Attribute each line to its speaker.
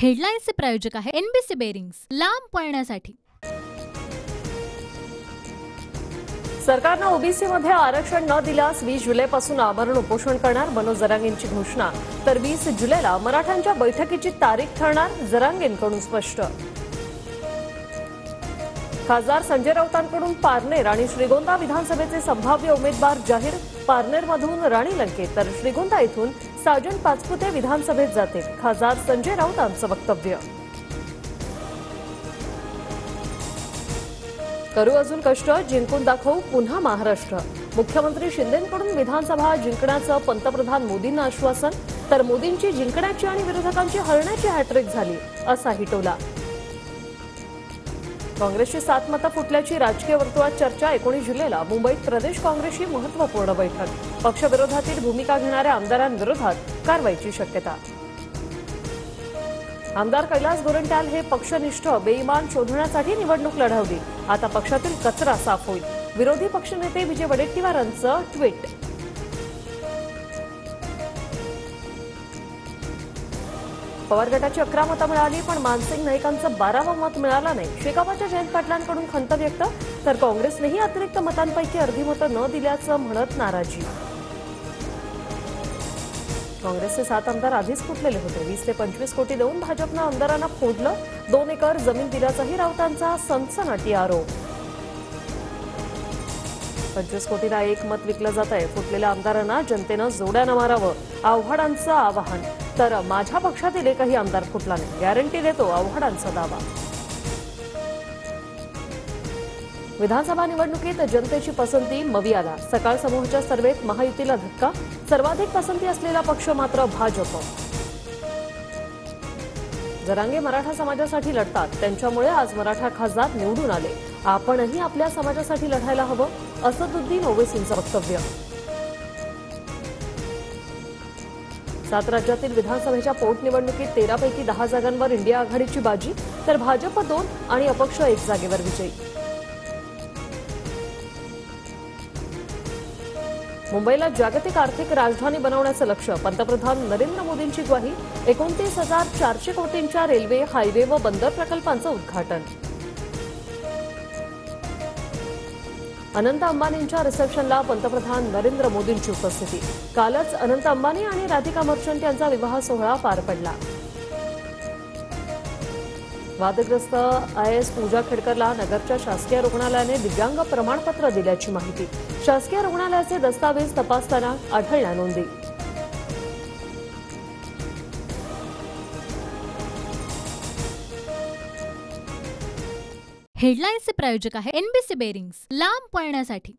Speaker 1: हेडलाईन्सचे प्रायोजक आहे NBC bearings, लांब पळण्यासाठी।
Speaker 2: सरकारने ओबीसीमध्ये आरक्षण न दिल्यास 20 जुलैपासून आमरण उपोषण करणार, मनोज जरांगेंची घोषणा। तर 20 जुलैला मराठ्यांच्या बैठकीची तारीख ठरणार, जरांगेंकडून स्पष्ट। खासदार संजय राऊतांकडून पारनेर आणि श्रीगोंदा विधानसभेचे संभाव्य उमेदवार जाहीर। पारनेरमधून राणी लंके तर श्रीगोंदा इथून साजन पाचपुते विधानसभेत जातील, खासदार संजय राऊतांचं वक्तव्य। करू अजून कष्ट, जिंकून दाखवू पुन्हा महाराष्ट्र। मुख्यमंत्री शिंदेंकडून विधानसभा जिंकण्याचं पंतप्रधान मोदींना आश्वासन। तर मोदींची जिंकण्याची आणि विरोधकांची हरण्याची हॅट्रिक झाली, असाही टोला। काँग्रेसची 7 मतं फुटल्याची राजकीय वर्तुळात चर्चा। 19 जुलैला मुंबईत प्रदेश काँग्रेसची महत्त्वपूर्ण बैठक। पक्षविरोधातील भूमिका घेणाऱ्या आमदारांविरोधात कारवाईची शक्यता। आमदार कैलास गोरंट्याल हे पक्षनिष्ठ बेईमान शोधण्यासाठी निवडणूक लढवली, आता पक्षातील कचरा साफ होईल। विरोधी पक्षनेते विजय वडेट्टीवारांचं ट्विट। पवार गटाची 11 मतं मिळाली, पण मानसिंग नाईकांचं 12वं मत मिळालं नाही। शेकापच्या जयंत पाटलांकडून खंत व्यक्त। तर काँग्रेसनेही अतिरिक्त मतांपैकी अर्धी मतं न दिल्याचं म्हणत नाराजी। काँग्रेसचे 7 आमदार आधीच फुटलेले होते। 20 ते 25 कोटी देऊन भाजपनं आमदारांना फोडलं। 2 एकर जमीन दिल्याचाही राऊतांचा सनसनाटी आरोप। 25 कोटीला 1 मत विकलं जात आहे। फुटलेल्या आमदारांना जनतेनं जोड्यानं मारावं, आव्हाडांचं आवाहन। तर माझ्या पक्षातील एकही आमदार फुटला नाही, गॅरंटी देतो, आव्हाडांचा दावा। विधानसभा निवडणुकीत जनतेची पसंती मवियाला। सकाळ समूहाच्या सर्वेत महायुतीला धक्का। सर्वाधिक पसंती असलेला पक्ष मात्र भाजप। जरांगे मराठा समाजासाठी लढतात, त्यांच्यामुळे आज मराठा खासदार निवडून आले। आपणही आपल्या समाजासाठी लढायला हवं, असदुद्दीन ओवैसींचं वक्तव्य। 7 राज्यातील विधानसभेच्या पोटनिवडणुकीत 13 पैकी 10 जागांवर इंडिया आघाडीची बाजी। तर भाजप 2 आणि अपक्ष 1 जागेवर विजयी। मुंबईला जागतिक आर्थिक राजधानी बनवण्याचं लक्ष्य। पंतप्रधान नरेंद्र मोदींची ग्वाही। 29,400 कोटींच्या रेल्वे, हायवे व बंदर प्रकल्पांचं उद्घाटन। अनंत अंबानींच्या रिसेप्शनला पंतप्रधान नरेंद्र मोदींची उपस्थिती। कालच अनंत अंबानी आणि राधिका मर्चंट यांचा विवाह सोहळा पार पडला। वादग्रस्त आयएएस पूजा खेडकरला नगरच्या शासकीय रुग्णालयाने दिव्यांग प्रमाणपत्र दिल्याची माहिती। शासकीय रुग्णालयाचे दस्तावेज तपासताना आढळल्या नोंदी।
Speaker 1: हेडलाईन्सचे प्रायोजक आहे एनबीसी बेरिंग्स, लांब पळण्यासाठी।